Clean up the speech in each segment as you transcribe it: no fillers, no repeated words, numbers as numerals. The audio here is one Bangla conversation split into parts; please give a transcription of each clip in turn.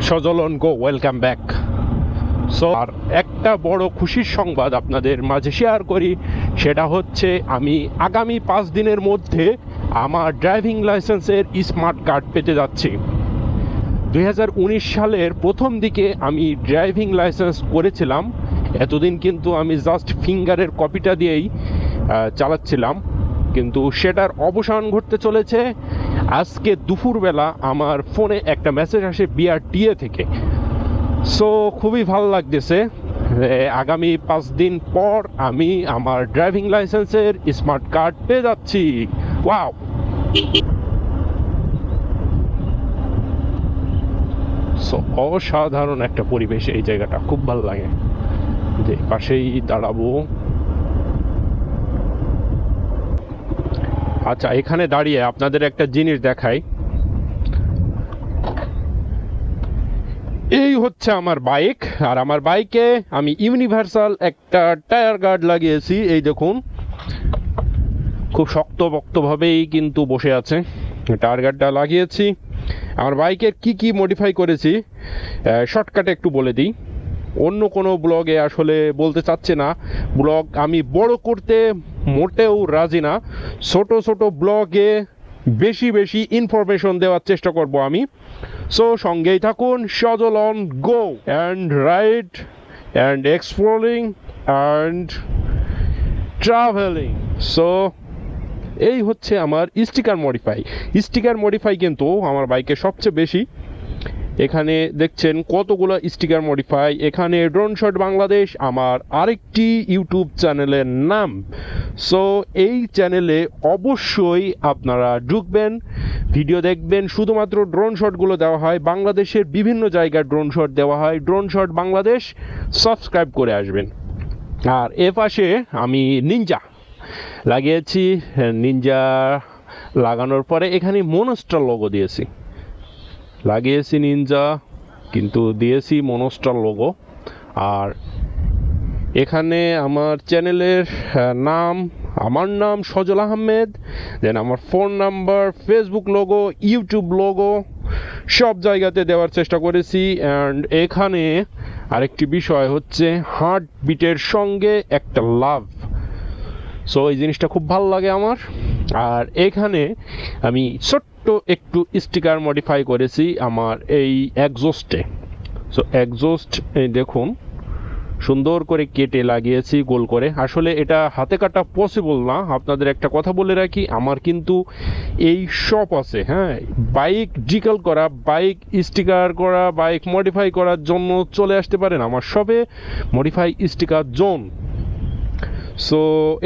Sajal on go, welcome back. So আর একটা বড় খুশির সংবাদ আপনাদের মাঝে শেয়ার করি, সেটা হচ্ছে আমি আগামী 5 দিনের মধ্যে আমার ড্রাইভিং লাইসেন্সের স্মার্ট কার্ড পেতে যাচ্ছি। 2019 সালের প্রথম দিকে আমি ড্রাইভিং লাইসেন্স করেছিলাম। এতদিন কিন্তু আমি জাস্ট ফিঙ্গারের কপিটা দিয়েই চালাচ্ছিলাম, কিন্তু সেটার অবসান ঘটতে চলেছে। আজকে দুপুরবেলা আমার ফোনে একটা মেসেজ আসে বিআরটিএ থেকে। সো খুবই ভালো লাগতেছে। আগামী 5 দিন পর আমি আমার ড্রাইভিং লাইসেন্সের স্মার্ট কার্ড পেয়ে যাচ্ছি। ওয়াও! সো অসাধারণ একটা পরিবেশ, এই জায়গাটা খুব ভালো লাগে। যে পাশেই দাঁড়াবো। আচ্ছা, এখানে দাঁড়িয়ে আপনাদের একটা জিনিস দেখাই। এই হচ্ছে আমার বাইক, আর আমার বাইকে আমি ইউনিভার্সাল একটা টায়ার গার্ড লাগিয়েছি। এই দেখুন, খুব শক্তপোক্তভাবেই কিন্তু বসে আছে। টায়ার গার্ডটা লাগিয়েছি। আমার বাইকের কি মডিফাই করেছি শর্টকাটে একটু বলে দিই। অন্য কোনো ব্লগে আসলে বলতে চাচ্ছি না, ব্লগ আমি বড় করতে মোটেও রাজি না। ছোট ছোট ব্লগে বেশি ইনফরমেশন দেওয়ার চেষ্টা করব আমি। সো সঙ্গেই থাকুন, Sajal on go and ride and exploring and traveling. So এই হচ্ছে আমার স্টিকার মডিফাই কিন্তু আমার বাইকে সবচেয়ে বেশি। এখানে দেখছেন কতগুলো স্টিকার মডিফাই। এখানে ড্রোন শট বাংলাদেশ আমার আরেকটি ইউটিউব চ্যানেলের নাম। সো এই চ্যানেলে অবশ্যই আপনারা ঢুকবেন, ভিডিও দেখবেন। শুধুমাত্র ড্রোন শটগুলো দেওয়া হয়, বাংলাদেশের বিভিন্ন জায়গায় ড্রোন শট দেওয়া হয়। ড্রোন শট বাংলাদেশ সাবস্ক্রাইব করে আসবেন। আর এ পাশে আমি নিনজা লাগিয়েছি। নিনজা লাগানোর পরে এখানে মনস্টার লোগো দিয়েছি, লাগিয়েছি নিনজা কিন্তু দিয়েছি মনস্টার লোগো। আর এখানে আমার চ্যানেলের নাম, আমার নাম সজল আহমেদ, দেন আমার phone number, Facebook logo, YouTube logo সব জায়গাতে দেওয়ার চেষ্টা করেছি। অ্যান্ড এখানে আরেকটি বিষয় হচ্ছে হার্ট বিটের সঙ্গে একটা লাভ। সো এই জিনিসটা খুব ভালো লাগে আমার। আর এখানে আমি ছোট্ট একটু স্টিকার মডিফাই করেছি আমার এই এক্সজস্টে। সো এক্সজস্ট এই দেখুন, সুন্দর করে কেটে লাগিয়েছি গোল করে। আসলে এটা হাতে কাটা পসিবল না। আপনাদের একটা কথা বলে রাখি, আমার কিন্তু এই শপ আছে, হ্যাঁ, বাইক ডিকাল করা, বাইক স্টিকার করা, বাইক মডিফাই করার জন্য চলে আসতে পারেন আমার শপে, মডিফাই স্টিকার জোন। সো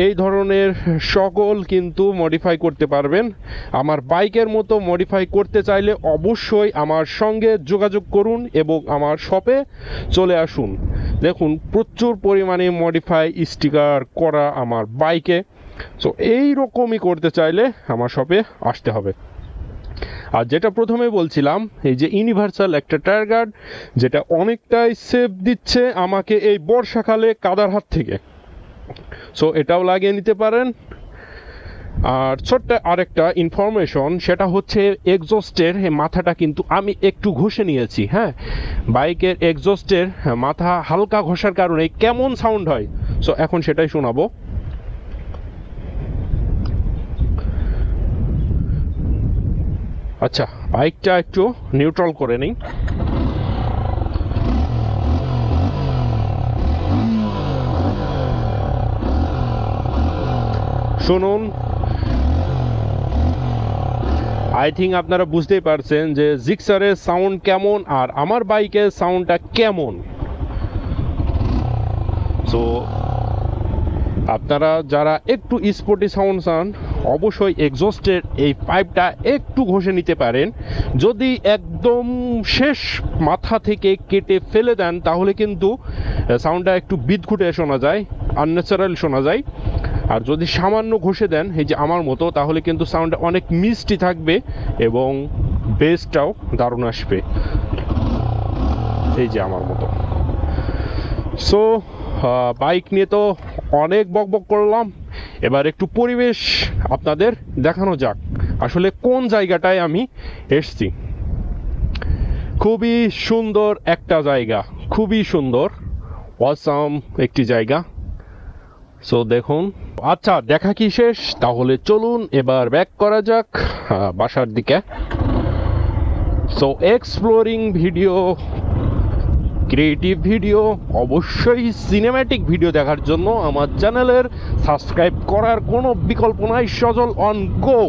এই ধরনের সকল কিন্তু মডিফাই করতে পারবেন। আমার বাইকের মতো মডিফাই করতে চাইলে অবশ্যই আমার সঙ্গে যোগাযোগ করুন এবং আমার শপে চলে আসুন। দেখুন, প্রচুর পরিমাণে মডিফাই স্টিকার করা আমার বাইকে। সো এই রকমই করতে চাইলে আমার শপে আসতে হবে। আর যেটা প্রথমে বলছিলাম, এই যে ইউনিভার্সাল একটা টায়ার গার্ড, যেটা অনেকটাই সেফ দিচ্ছে আমাকে এই বর্ষাকালে কাদার হাত থেকে। সো এটাও লাগিয়ে নিতে পারেন। আর ছোট্ট আরেকটা ইনফরমেশন, সেটা হচ্ছে এক্সজস্টের মাথাটা কিন্তু আমি একটু ঘষে নিয়েছি। হ্যাঁ, বাইকের এক্সজস্টের মাথা হালকা ঘষার কারণে কেমন সাউন্ড হয়, সো এখন সেটাই শোনাবো। আচ্ছা, বাইকটা একটু নিউট্রাল করে নিই। শুনুন, আই থিঙ্ক আপনারা বুঝতেই পারছেন যে জিক্সারের সাউন্ড কেমন আর আমার বাইকের সাউন্ডটা কেমন। সো আপনারা যারা একটু স্পোর্টি সাউন্ড চান, অবশ্যই এক্সজস্টের এই পাইপটা একটু ঘষে নিতে পারেন। যদি একদম শেষ মাথা থেকে কেটে ফেলে দেন তাহলে কিন্তু সাউন্ডটা একটু বিদঘুটে শোনা যায়, আনন্যাচারাল শোনা যায়। আর যদি সামান্য ঘষে দেন এই যে আমার মতো, তাহলে কিন্তু সাউন্ডটা অনেক মিষ্টি থাকবে এবং বেসটাও দারুণ আসবে, এই যে আমার মতো। সো বাইক নিয়ে তো অনেক বকবক করলাম, এবার একটু পরিবেশ আপনাদের দেখানো যাক আসলে কোন জায়গাটায় আমি এসছি। খুবই সুন্দর একটা জায়গা, খুবই সুন্দর, অসাম একটি জায়গা। সো দেখুন, আচ্ছা দেখা কি শেষ, তাহলে চলুন এবার ব্যাক করা যাক বাসার দিকে। So exploring video, creative video, অবশ্যই সিনেম্যাটিক ভিডিও দেখার জন্য আমার চ্যানেলের সাবস্ক্রাইব করার কোনো বিকল্প নাই। সজল অন গো।